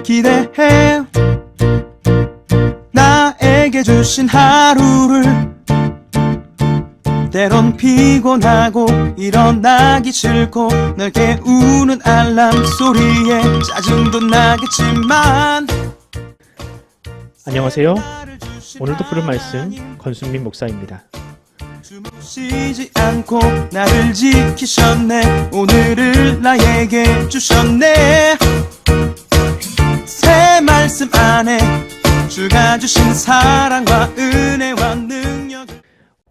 기대해. 나에게 주신 하루를 때론 피곤하고 일어나기 싫고 널 깨우는 알람 소리에 짜증도 나겠지만 안녕하세요. 오늘도 부른 말씀 권순민 목사입니다. 쉬지 않고 나를 지키셨네. 오늘을 나에게 주셨네. 새 말씀 안에 주가 주신 사랑과 은혜와 능력.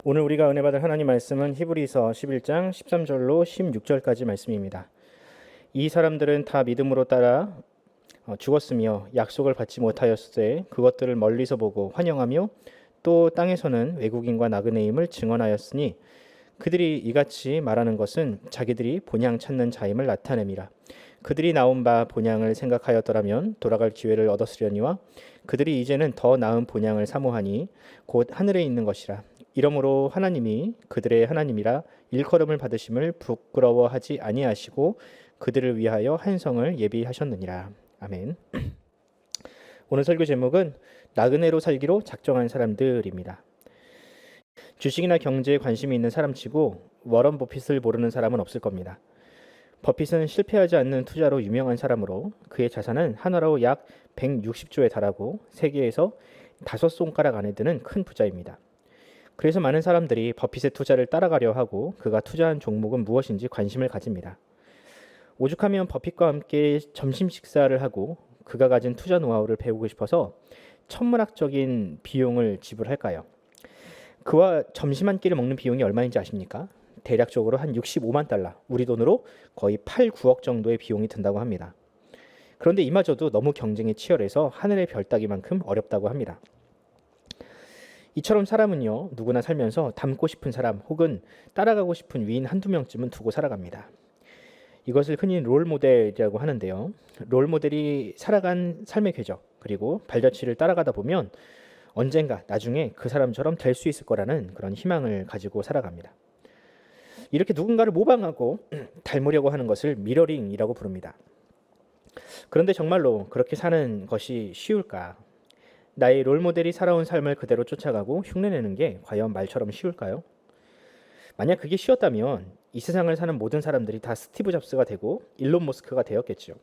오늘 우리가 은혜 받을 하나님 말씀은 히브리서 11장 13절로 16절까지 말씀입니다. 이 사람들은 다 믿음으로 따라 죽었으며 약속을 받지 못하였을 때 그것들을 멀리서 보고 환영하며 또 땅에서는 외국인과 나그네임을 증언하였으니 그들이 이같이 말하는 것은 자기들이 본향 찾는 자임을 나타냄이라. 그들이 나온 바 본향을 생각하였더라면 돌아갈 기회를 얻었으려니와 그들이 이제는 더 나은 본향을 사모하니 곧 하늘에 있는 것이라. 이러므로 하나님이 그들의 하나님이라 일컬음을 받으심을 부끄러워하지 아니하시고 그들을 위하여 한 성을 예비하셨느니라. 아멘. 오늘 설교 제목은 나그네로 살기로 작정한 사람들입니다. 주식이나 경제에 관심이 있는 사람치고 워런 버핏을 모르는 사람은 없을 겁니다. 버핏은 실패하지 않는 투자로 유명한 사람으로 그의 자산은 하나로 약 160조에 달하고 세계에서 5손가락 안에 드는 큰 부자입니다. 그래서 많은 사람들이 버핏의 투자를 따라가려 하고 그가 투자한 종목은 무엇인지 관심을 가집니다. 오죽하면 버핏과 함께 점심 식사를 하고 그가 가진 투자 노하우를 배우고 싶어서 천문학적인 비용을 지불할까요? 그와 점심 한 끼를 먹는 비용이 얼마인지 아십니까? 대략적으로 한 65만 달러, 우리 돈으로 거의 8, 9억 정도의 비용이 든다고 합니다. 그런데 이마저도 너무 경쟁이 치열해서 하늘의 별 따기만큼 어렵다고 합니다. 이처럼 사람은요, 누구나 살면서 닮고 싶은 사람 혹은 따라가고 싶은 위인 한두 명쯤은 두고 살아갑니다. 이것을 흔히 롤모델이라고 하는데요. 롤모델이 살아간 삶의 궤적 그리고 발자취를 따라가다 보면 언젠가 나중에 그 사람처럼 될 수 있을 거라는 그런 희망을 가지고 살아갑니다. 이렇게 누군가를 모방하고 닮으려고 하는 것을 미러링이라고 부릅니다. 그런데 정말로 그렇게 사는 것이 쉬울까? 나의 롤모델이 살아온 삶을 그대로 쫓아가고 흉내내는 게 과연 말처럼 쉬울까요? 만약 그게 쉬웠다면 이 세상을 사는 모든 사람들이 다 스티브 잡스가 되고 일론 머스크가 되었겠죠.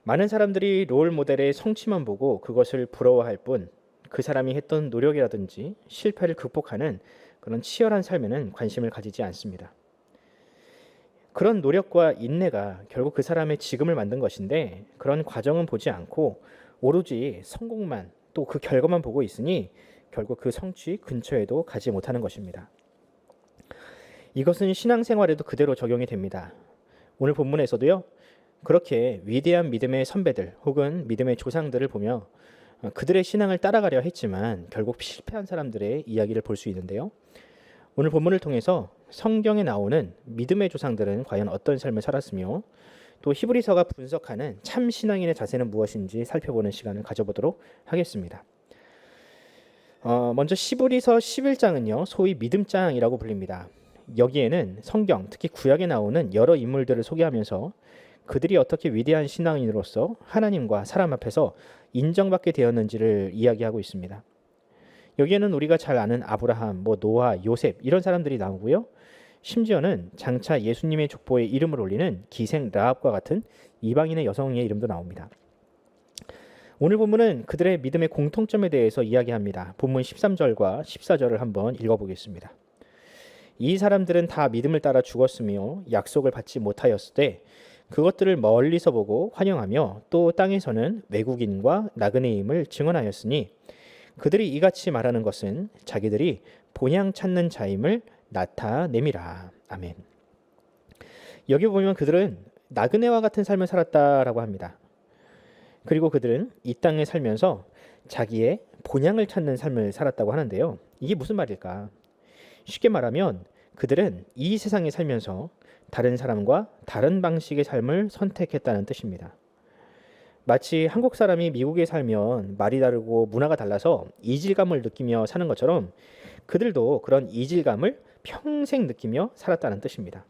많은 사람들이 롤모델의 성취만 보고 그것을 부러워할 뿐 그 사람이 했던 노력이라든지 실패를 극복하는 그런 치열한 삶에는 관심을 가지지 않습니다. 그런 노력과 인내가 결국 그 사람의 지금을 만든 것인데 그런 과정은 보지 않고 오로지 성공만 또 그 결과만 보고 있으니 결국 그 성취 근처에도 가지 못하는 것입니다. 이것은 신앙생활에도 그대로 적용이 됩니다. 오늘 본문에서도요. 그렇게 위대한 믿음의 선배들 혹은 믿음의 조상들을 보며 그들의 신앙을 따라가려 했지만 결국 실패한 사람들의 이야기를 볼 수 있는데요. 오늘 본문을 통해서 성경에 나오는 믿음의 조상들은 과연 어떤 삶을 살았으며 또 히브리서가 분석하는 참 신앙인의 자세는 무엇인지 살펴보는 시간을 가져보도록 하겠습니다. 먼저 히브리서 11장은요. 소위 믿음장이라고 불립니다. 여기에는 성경, 특히 구약에 나오는 여러 인물들을 소개하면서 그들이 어떻게 위대한 신앙인으로서 하나님과 사람 앞에서 인정받게 되었는지를 이야기하고 있습니다. 여기에는 우리가 잘 아는 아브라함, 노아, 요셉 이런 사람들이 나오고요. 심지어는 장차 예수님의 족보에 이름을 올리는 기생 라합과 같은 이방인의 여성의 이름도 나옵니다. 오늘 본문은 그들의 믿음의 공통점에 대해서 이야기합니다. 본문 13절과 14절을 한번 읽어보겠습니다. 이 사람들은 다 믿음을 따라 죽었으며 약속을 받지 못하였을 때 그것들을 멀리서 보고 환영하며 또 땅에서는 외국인과 나그네임을 증언하였으니 그들이 이같이 말하는 것은 자기들이 본향 찾는 자임을 나타냄이라. 아멘. 여기 보면 그들은 나그네와 같은 삶을 살았다라고 합니다. 그리고 그들은 이 땅에 살면서 자기의 본향을 찾는 삶을 살았다고 하는데요. 이게 무슨 말일까? 쉽게 말하면 그들은 이 세상에 살면서 다른 사람과 다른 방식의 삶을 선택했다는 뜻입니다. 마치 한국 사람이 미국에 살면 말이 다르고 문화가 달라서 이질감을 느끼며 사는 것처럼 그들도 그런 이질감을 평생 느끼며 살았다는 뜻입니다.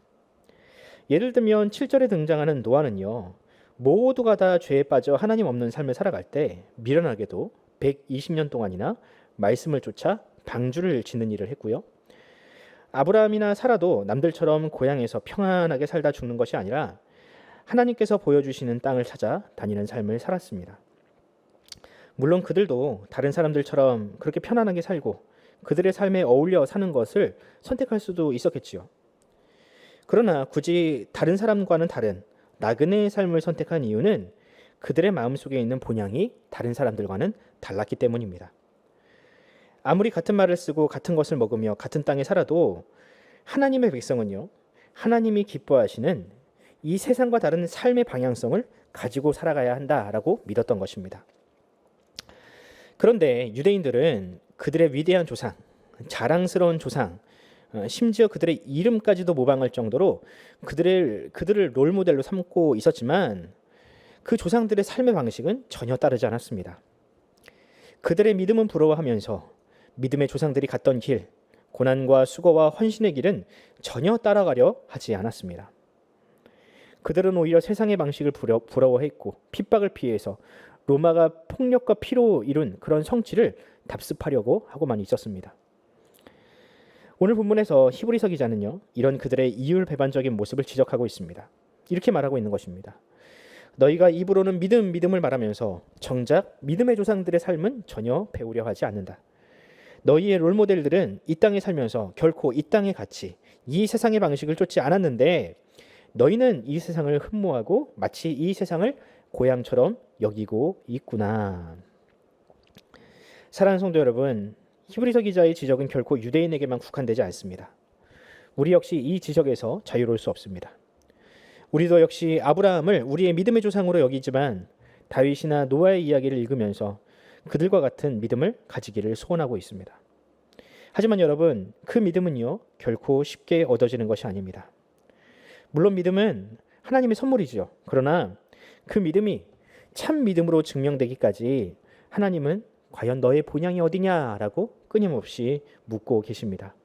예를 들면 7절에 등장하는 노아는요. 모두가 다 죄에 빠져 하나님 없는 삶을 살아갈 때 미련하게도 120년 동안이나 말씀을 쫓아 방주를 짓는 일을 했고요. 아브라함이나 사라도 남들처럼 고향에서 평안하게 살다 죽는 것이 아니라 하나님께서 보여주시는 땅을 찾아 다니는 삶을 살았습니다. 물론 그들도 다른 사람들처럼 그렇게 편안하게 살고 그들의 삶에 어울려 사는 것을 선택할 수도 있었겠지요. 그러나 굳이 다른 사람과는 다른 나그네의 삶을 선택한 이유는 그들의 마음속에 있는 본향이 다른 사람들과는 달랐기 때문입니다. 아무리 같은 말을 쓰고 같은 것을 먹으며 같은 땅에 살아도 하나님의 백성은요, 하나님이 기뻐하시는 이 세상과 다른 삶의 방향성을 가지고 살아가야 한다라고 믿었던 것입니다. 그런데 유대인들은 그들의 위대한 조상, 자랑스러운 조상, 심지어 그들의 이름까지도 모방할 정도로 그들을 롤모델로 삼고 있었지만 그 조상들의 삶의 방식은 전혀 따르지 않았습니다. 그들의 믿음은 부러워하면서 믿음의 조상들이 갔던 길, 고난과 수고와 헌신의 길은 전혀 따라가려 하지 않았습니다. 그들은 오히려 세상의 방식을 부러워했고 핍박을 피해서 로마가 폭력과 피로 이룬 그런 성취를 답습하려고 하고만 있었습니다. 오늘 본문에서 히브리서 기자는요, 이런 그들의 이율배반적인 모습을 지적하고 있습니다. 이렇게 말하고 있는 것입니다. 너희가 입으로는 믿음을 말하면서 정작 믿음의 조상들의 삶은 전혀 배우려 하지 않는다. 너희의 롤모델들은 이 땅에 살면서 결코 이 땅의 가치, 이 세상의 방식을 쫓지 않았는데 너희는 이 세상을 흠모하고 마치 이 세상을 고향처럼 여기고 있구나. 사랑하는 성도 여러분, 히브리서 기자의 지적은 결코 유대인에게만 국한되지 않습니다. 우리 역시 이 지적에서 자유로울 수 없습니다. 우리도 역시 아브라함을 우리의 믿음의 조상으로 여기지만 다윗이나 노아의 이야기를 읽으면서 그들과 같은 믿음을 가지기를 소원하고 있습니다. 하지만 여러분, 그 믿음은요, 결코 쉽게 얻어지는 것이 아닙니다. 물론 믿음은 하나님의 선물이죠. 그러나 그 믿음이 참 믿음으로 증명되기까지 하나님은 과연 너의 본향이 어디냐라고 끊임없이 묻고 계십니다.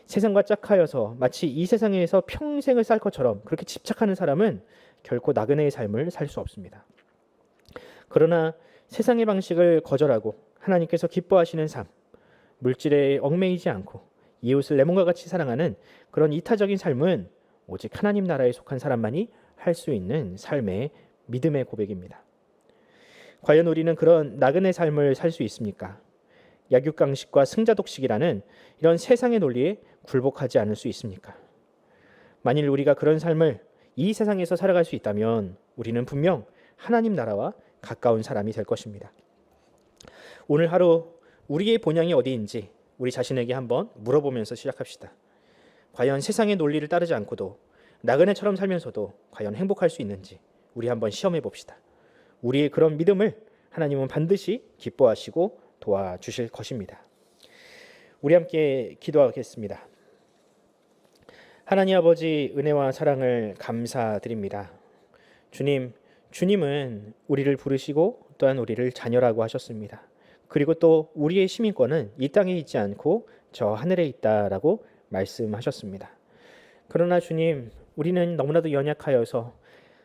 세상과 짝하여서 마치 이 세상에서 평생을 살 것처럼 그렇게 집착하는 사람은 결코 나그네의 삶을 살 수 없습니다. 그러나 세상의 방식을 거절하고 하나님께서 기뻐하시는 삶, 물질에 얽매이지 않고 이웃을 내 몸과 같이 사랑하는 그런 이타적인 삶은 오직 하나님 나라에 속한 사람만이 할 수 있는 삶의 믿음의 고백입니다. 과연 우리는 그런 나그네 삶을 살 수 있습니까? 약육강식과 승자독식이라는 이런 세상의 논리에 굴복하지 않을 수 있습니까? 만일 우리가 그런 삶을 이 세상에서 살아갈 수 있다면 우리는 분명 하나님 나라와 가까운 사람이 될 것입니다. 오늘 하루 우리의 본향이 어디인지 우리 자신에게 한번 물어보면서 시작합시다. 과연 세상의 논리를 따르지 않고도 나그네처럼 살면서도 과연 행복할 수 있는지 우리 한번 시험해 봅시다. 우리의 그런 믿음을 하나님은 반드시 기뻐하시고 도와주실 것입니다. 우리 함께 기도하겠습니다. 하나님 아버지, 은혜와 사랑을 감사드립니다. 주님은 우리를 부르시고 또한 우리를 자녀라고 하셨습니다. 그리고 또 우리의 시민권은 이 땅에 있지 않고 저 하늘에 있다라고 말씀하셨습니다. 그러나 주님, 우리는 너무나도 연약하여서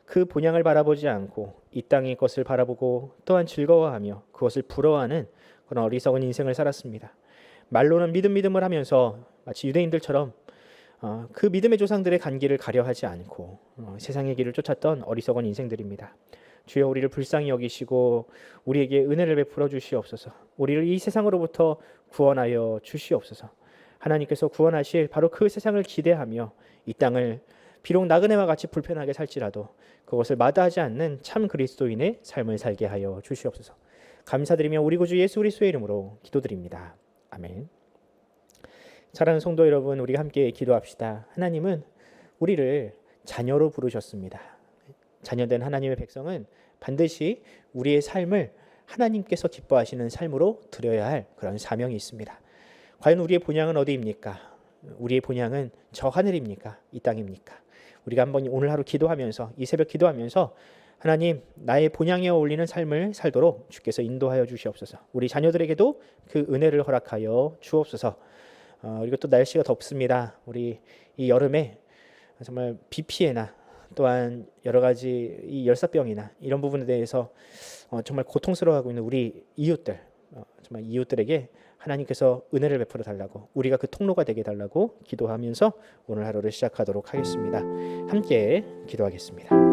그 본향을 바라보지 않고 이 땅의 것을 바라보고 또한 즐거워하며 그것을 부러워하는 그런 어리석은 인생을 살았습니다. 말로는 믿음을 하면서 마치 유대인들처럼 그 믿음의 조상들의 간 길을 가려하지 않고 세상의 길을 쫓았던 어리석은 인생들입니다. 주여, 우리를 불쌍히 여기시고 우리에게 은혜를 베풀어 주시옵소서. 우리를 이 세상으로부터 구원하여 주시옵소서. 하나님께서 구원하실 바로 그 세상을 기대하며 이 땅을 비록 나그네와 같이 불편하게 살지라도 그것을 마다하지 않는 참 그리스도인의 삶을 살게 하여 주시옵소서. 감사드리며 우리 구주 예수 그리스도의 이름으로 기도드립니다. 아멘. 사랑하는 성도 여러분, 우리 함께 기도합시다. 하나님은 우리를 자녀로 부르셨습니다. 자녀된 하나님의 백성은 반드시 우리의 삶을 하나님께서 기뻐하시는 삶으로 드려야 할 그런 사명이 있습니다. 과연 우리의 본향은 어디입니까? 우리의 본향은 저 하늘입니까? 이 땅입니까? 우리가 한번 오늘 하루 기도하면서, 이 새벽 기도하면서 하나님, 나의 본향에 어울리는 삶을 살도록 주께서 인도하여 주시옵소서. 우리 자녀들에게도 그 은혜를 허락하여 주옵소서. 그리고 또 날씨가 덥습니다. 우리 이 여름에 정말 비 피해나 또한 여러 가지 이 열사병이나 이런 부분에 대해서 정말 고통스러워하고 있는 우리 이웃들, 정말 이웃들에게 하나님께서 은혜를 베풀어 달라고, 우리가 그 통로가 되게 달라고 기도하면서 오늘 하루를 시작하도록 하겠습니다. 함께 기도하겠습니다.